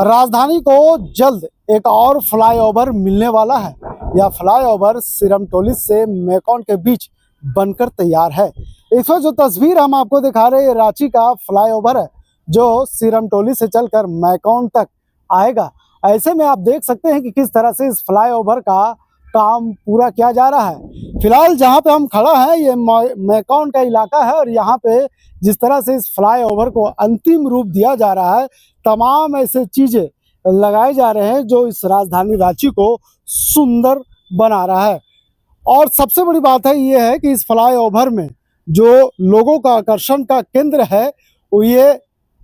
राजधानी को जल्द एक और फ्लाईओवर मिलने वाला है। यह फ्लाईओवर सिरमटोली से मेकॉन के बीच बनकर तैयार है। इस वक्त जो तस्वीर हम आपको दिखा रहे हैं रांची का फ्लाईओवर है जो सिरमटोली से चलकर मेकॉन तक आएगा। ऐसे में आप देख सकते हैं कि किस तरह से इस फ्लाईओवर का काम पूरा किया जा रहा है। फिलहाल जहां पे हम खड़ा हैं ये मेकॉन का इलाका है और यहाँ पे जिस तरह से इस फ्लाईओवर को अंतिम रूप दिया जा रहा है, तमाम ऐसे चीजें लगाए जा रहे हैं जो इस राजधानी रांची को सुंदर बना रहा है। और सबसे बड़ी बात है ये है कि इस फ्लाईओवर में जो लोगों का आकर्षण का केंद्र है वो ये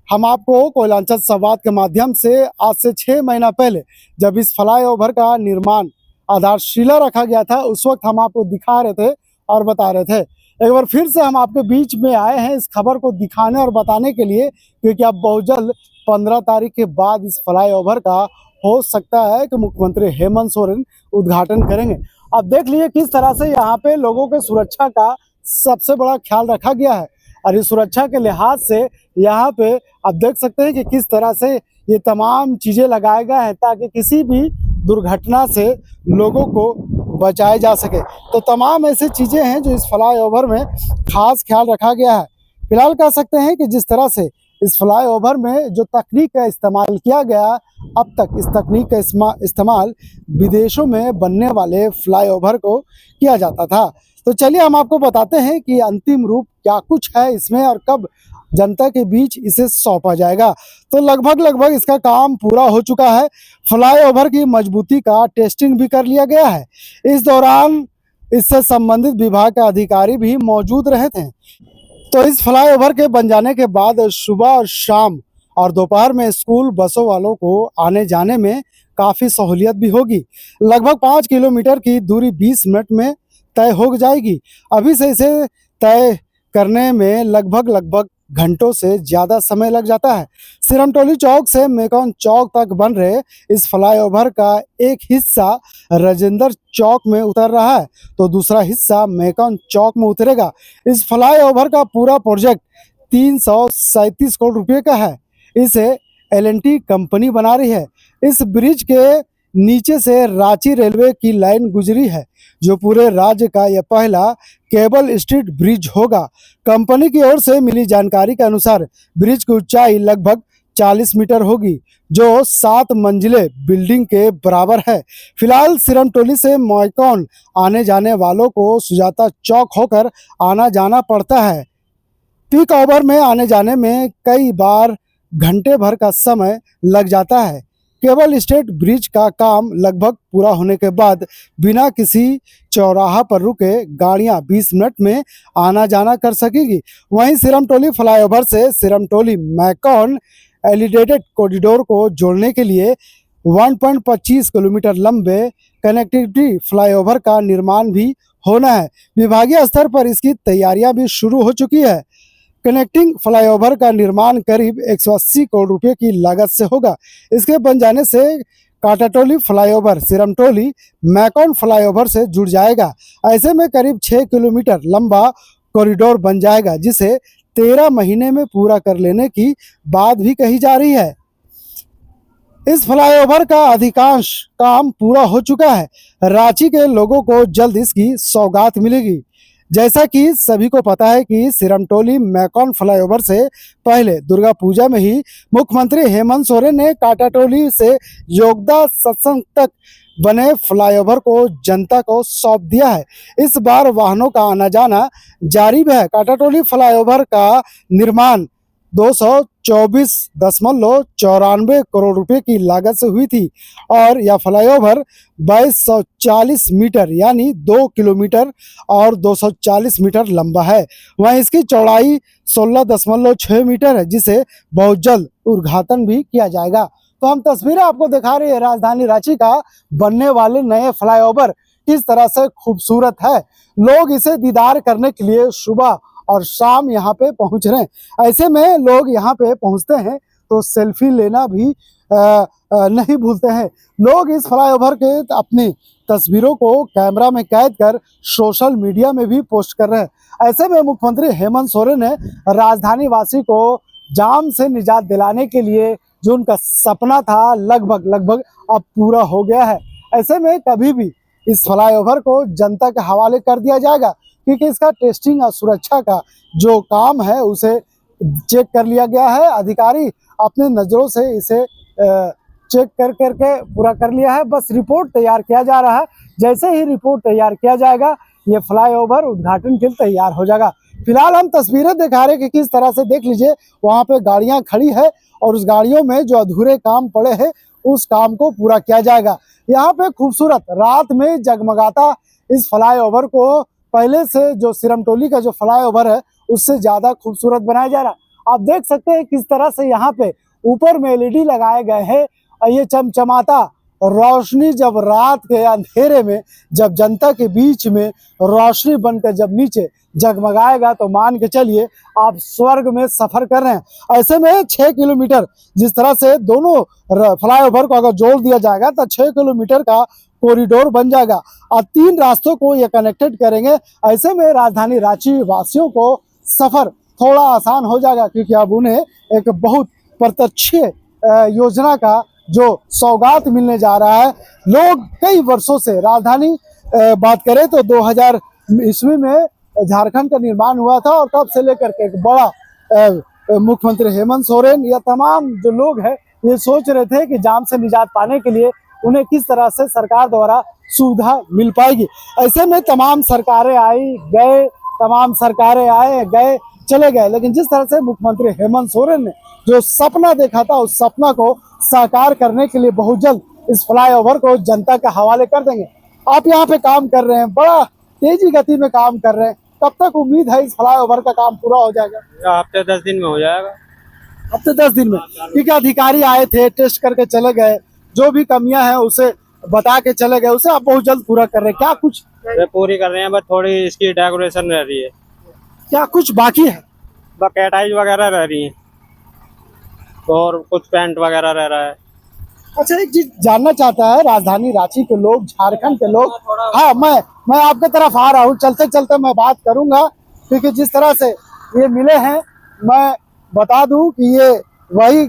हम आपको कोयलांचल संवाद के माध्यम से आज से 6 महीना पहले जब इस फ्लाईओवर का निर्माण आधारशिला रखा गया था उस वक्त हम आपको दिखा रहे थे और बता रहे थे। एक बार फिर से हम आपके बीच में आए हैं इस खबर को दिखाने और बताने के लिए, क्योंकि अब बहुत जल्द 15 तारीख के बाद इस फ्लाईओवर का हो सकता है कि मुख्यमंत्री हेमंत सोरेन उद्घाटन करेंगे। अब देख लीजिए किस तरह से यहाँ पे लोगों के सुरक्षा का सबसे बड़ा ख्याल रखा गया है और इस सुरक्षा के लिहाज से यहाँ पे आप देख सकते हैं कि किस तरह से ये तमाम चीजें लगाए गए हैं ताकि किसी भी दुर्घटना से लोगों को बचाया जा सके। तो तमाम ऐसी चीजें हैं जो इस फ्लाईओवर में खास ख्याल रखा गया है। फिलहाल कह सकते हैं कि जिस तरह से इस फ्लाईओवर में जो तकनीक का इस्तेमाल किया गया, अब तक इस तकनीक का इस्तेमाल विदेशों में बनने वाले फ्लाईओवर को किया जाता था। तो चलिए हम आपको बताते हैं कि अंतिम रूप क्या कुछ है इसमें और कब जनता के बीच इसे सौंपा जाएगा। तो लगभग इसका काम पूरा हो चुका है। फ्लाईओवर की मजबूती का टेस्टिंग भी कर लिया गया है। इस दौरान इससे संबंधित विभाग के अधिकारी भी मौजूद रहे थे। तो इस फ्लाईओवर के बन जाने के बाद सुबह और शाम और दोपहर में स्कूल बसों वालों को आने जाने में काफ़ी सहूलियत भी होगी। लगभग 5 किलोमीटर की दूरी 20 मिनट में तय हो जाएगी। अभी से इसे तय करने में लगभग घंटों से ज़्यादा समय लग जाता है। सिरमटोली चौक से मेकॉन चौक तक बन रहे इस फ्लाईओवर का एक हिस्सा राजेंद्र चौक में उतर रहा है तो दूसरा हिस्सा मेकॉन चौक में उतरेगा। इस फ्लाईओवर का पूरा प्रोजेक्ट 337 करोड़ रुपए का है। इसे L&T कंपनी बना रही है। इस ब्रिज के नीचे से रांची रेलवे की लाइन गुजरी है जो पूरे राज्य का यह पहला केबल स्ट्रीट ब्रिज होगा। कंपनी की ओर से मिली जानकारी के अनुसार ब्रिज की ऊंचाई लगभग 40 मीटर होगी जो 7 मंजिले बिल्डिंग के बराबर है। फिलहाल सिरमटोली से मेकॉन आने जाने वालों को सुजाता चौक होकर आना जाना पड़ता है। पीक आवर में आने जाने में कई बार घंटे भर का समय लग जाता है। केबल स्ट्रीट ब्रिज का काम लगभग पूरा होने के बाद बिना किसी चौराहा पर रुके गाड़ियां 20 मिनट में आना जाना कर सकेगी। वहीं सिरमटोली फ्लाईओवर से सिरमटोली मेकॉन एलिवेटेड कॉरिडोर को जोड़ने के लिए 1.25 किलोमीटर लंबे कनेक्टिविटी फ्लाईओवर का निर्माण भी होना है। विभागीय स्तर पर इसकी तैयारियां भी शुरू हो चुकी है। कनेक्टिंग फ्लाईओवर का निर्माण करीब 180 करोड़ रुपए की लागत से होगा। इसके बन जाने से काटाटोली फ्लाईओवर सिरमटोली मेकॉन फ्लाईओवर से जुड़ जाएगा। ऐसे में करीब 6 किलोमीटर लंबा कॉरिडोर बन जाएगा जिसे 13 महीने में पूरा कर लेने की बात भी कही जा रही है। इस फ्लाईओवर का अधिकांश काम पूरा हो चुका है। रांची के लोगों को जल्द इसकी सौगात मिलेगी। जैसा कि सभी को पता है कि सिरमटोली मेकॉन फ्लाईओवर से पहले दुर्गा पूजा में ही मुख्यमंत्री हेमंत सोरेन ने काटाटोली से योगदा सत्संग तक बने फ्लाईओवर को जनता को सौंप दिया है। इस बार वाहनों का आना जाना जारी है। काटाटोली फ्लाईओवर का निर्माण 224.94 करोड़ रुपए की लागत से हुई थी और यह फ्लाईओवर 2240 मीटर यानी 2 किलोमीटर और 240 मीटर लंबा है। वहीं इसकी चौड़ाई 16.6 मीटर है जिसे बहुत जल्द उद्घाटन भी किया जाएगा। तो हम तस्वीरें आपको दिखा रहे हैं राजधानी रांची का बनने वाले नए फ्लाईओवर किस तरह से खूबसूरत है। लोग इसे दीदार करने के लिए सुबह और शाम यहाँ पे पहुँच रहे हैं। ऐसे में लोग यहाँ पे पहुँचते हैं तो सेल्फी लेना भी नहीं भूलते हैं। लोग इस फ्लाईओवर के अपनी तस्वीरों को कैमरा में कैद कर सोशल मीडिया में भी पोस्ट कर रहे हैं। ऐसे में मुख्यमंत्री हेमंत सोरेन ने राजधानी वासी को जाम से निजात दिलाने के लिए जो उनका सपना था लगभग अब पूरा हो गया है। ऐसे में कभी भी इस फ्लाईओवर को जनता के हवाले कर दिया जाएगा, क्योंकि इसका टेस्टिंग और सुरक्षा का जो काम है उसे चेक कर लिया गया है। अधिकारी अपने नज़रों से इसे चेक करके पूरा कर लिया है। बस रिपोर्ट तैयार किया जा रहा है। जैसे ही रिपोर्ट तैयार किया जाएगा ये फ्लाईओवर उद्घाटन के लिए तैयार हो जाएगा। फिलहाल हम तस्वीरें दिखा रहे हैं कि किस तरह से, देख लीजिए वहाँ पे गाड़ियाँ खड़ी है और उस गाड़ियों में जो अधूरे काम पड़े हैं उस काम को पूरा किया जाएगा। यहाँ पे खूबसूरत रात में जगमगाता इस फ्लाईओवर को पहले से जो सिरमटोली का जो फ्लाईओवर है उससे ज्यादा खूबसूरत बनाया जा रहा। आप देख सकते हैं किस तरह से यहाँ पे ऊपर में एलईडी लगाए गए हैं और ये चमचमाता रोशनी जब रात के अंधेरे में जब जनता के बीच में रोशनी बनकर जब नीचे जगमगाएगा तो मान के चलिए आप स्वर्ग में सफर कर रहे हैं। ऐसे में 6 किलोमीटर जिस तरह से दोनों फ्लाईओवर को अगर जोड़ दिया जाएगा तो 6 किलोमीटर का कॉरिडोर बन जाएगा और 3 रास्तों को ये कनेक्टेड करेंगे। ऐसे में राजधानी रांची वासियों को सफर थोड़ा आसान हो जाएगा, क्योंकि अब उन्हें एक बहुत प्रत्यक्ष योजना का जो सौगात मिलने जा रहा है। लोग कई वर्षों से राजधानी बात करें तो 2000 ईस्वी में झारखंड का निर्माण हुआ था और तब से लेकर के एक बड़ा मुख्यमंत्री हेमंत सोरेन या तमाम जो लोग हैं ये सोच रहे थे कि जाम से निजात पाने के लिए उन्हें किस तरह से सरकार द्वारा सुविधा मिल पाएगी। ऐसे में तमाम सरकारें आई गए, तमाम सरकारें आए गए चले गए, लेकिन जिस तरह से मुख्यमंत्री हेमंत सोरेन ने जो सपना देखा था उस सपना को साकार करने के लिए बहुत जल्द इस फ्लाईओवर को जनता के हवाले कर देंगे। आप यहाँ पे काम कर रहे हैं, बड़ा तेजी गति में काम कर रहे हैं, कब तक उम्मीद है इस फ्लाईओवर का काम पूरा हो जाएगा? हफ्ते 10 दिन में हो जाएगा। हफ्ते 10 दिन में? क्योंकि अधिकारी आए थे, टेस्ट करके चले गए, जो भी कमियां हैं उसे बता के चले गए, उसे आप बहुत जल्द पूरा कर रहे हैं। क्या कुछ पूरी कर रहे हैं, बस थोड़ी इसकी डेकोरेशन रह रही है। क्या कुछ बाकी है? बस कैटाइज वगैरह रह रही है और कुछ पेंट वगैरह रह रहा है। अच्छा, एक चीज जानना चाहता है राजधानी रांची के लोग, झारखंड के लोग, हाँ मैं आपके तरफ आ रहा हूँ, चलते चलते मैं बात करूंगा, क्योंकि जिस तरह से ये मिले हैं मैं बता दूं कि ये वही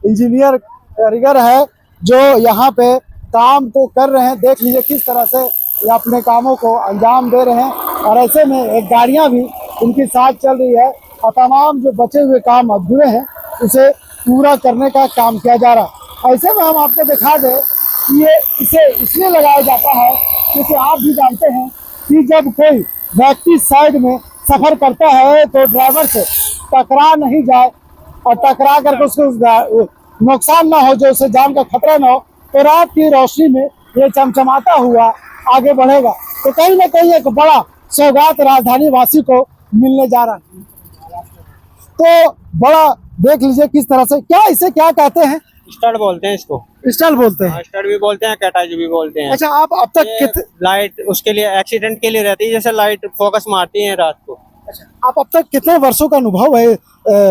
इंजीनियर कारीगर है जो यहाँ पे काम को कर रहे हैं। देख लीजिए किस तरह से ये अपने कामों को अंजाम दे रहे हैं और ऐसे में एक गाड़ियाँ भी उनके साथ चल रही है और तमाम जो बचे हुए काम अधूरे हैं उसे पूरा करने का काम किया जा रहा है। ऐसे में हम आपको दिखा दें कि ये इसे इसलिए लगाया जाता है क्योंकि आप भी जानते हैं कि जब कोई व्यक्ति साइड में सफर करता है तो ड्राइवर से टकरा नहीं जाए और टकरा करके उसको नुकसान ना हो, जो उसे जान का खतरा ना हो, तो रात की रोशनी में ये चमचमाता हुआ आगे बढ़ेगा। तो कहीं ना कहीं एक बड़ा सौगात राजधानी वासी को मिलने जा रहा है। तो बड़ा देख लीजिए किस तरह से, क्या इसे क्या कहते हैं? स्टड बोलते हैं इसको। स्टड बोलते हैं? स्टड भी बोलते हैं, कैटाइज भी बोलते हैं। अच्छा, आप अब तक लाइट उसके लिए एक्सीडेंट के लिए रहती है, जैसे लाइट फोकस मारती है रात को। अच्छा, आप अब तक कितने वर्षों का अनुभव है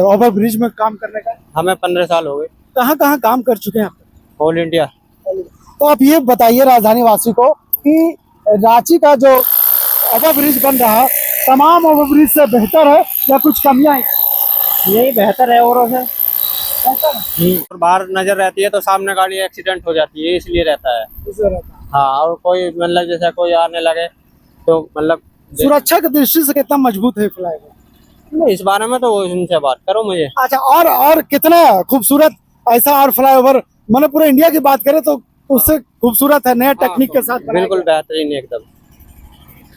ओवर ब्रिज में काम करने का? हमें 15 साल हो गए। कहाँ कहाँ काम कर चुके हैं आप? All India. तो आप ये बताइए राजधानी वासी को कि रांची का जो ओवर ब्रिज बन रहा है तमाम ओवर ब्रिज से बेहतर है या कुछ कमियां हैं? यही बेहतर है और बाहर नजर रहती है तो सामने गाड़ी एक्सीडेंट हो जाती है, इसलिए रहता है। हाँ, और कोई मतलब जैसे कोई आने लगे तो मतलब सुरक्षा की दृष्टि से कितना मजबूत है फ्लाईओवर? इस बारे में तो वो इनसे बात करो मुझे। अच्छा, और कितना खूबसूरत ऐसा और फ्लाईओवर, मैंने पूरे इंडिया की बात करें तो उससे खूबसूरत है, नया टेक्निक के साथ बिल्कुल बेहतरीन एकदम।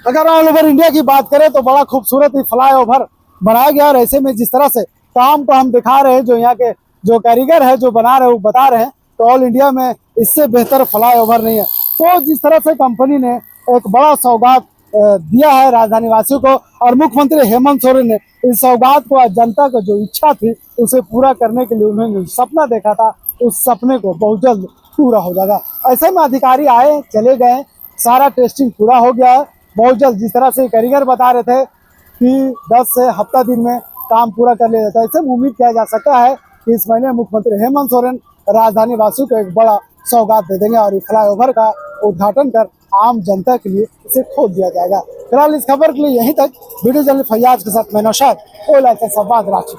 अगर ऑल ओवर इंडिया की बात करें तो बड़ा खूबसूरत ही फ्लाईओवर बनाया गया। और ऐसे में जिस तरह से काम को हम दिखा रहे हैं, जो यहाँ के जो कारीगर है जो बना रहे हैं वो बता रहे हैं, तो ऑल इंडिया में इससे बेहतर फ्लाईओवर नहीं है। तो जिस तरह से कंपनी ने एक बड़ा सौगात दिया है राजधानी वासियों को और मुख्यमंत्री हेमंत सोरेन ने इस सौगात को जनता को जो इच्छा थी उसे पूरा करने के लिए उन्होंने सपना देखा था, उस सपने को बहुत जल्द पूरा हो जाएगा। ऐसे में अधिकारी आए चले गए, सारा टेस्टिंग पूरा हो गया है बहुत जल्द। जिस तरह से कारीगर बता रहे थे कि 10 से हफ्ता दिन में काम पूरा कर लिया जाता है, ऐसे में उम्मीद किया जा सकता है कि इस महीने मुख्यमंत्री हेमंत सोरेन राजधानी वासियों को एक बड़ा सौगात दे देंगे और फ्लाईओवर का उद्घाटन कर आम जनता के लिए इसे खोल दिया जाएगा। फिलहाल इस खबर के लिए यहीं तक। वीडियो जर्नलिस्ट फैयाज के साथ मैं नौशाद, संवाद रांची।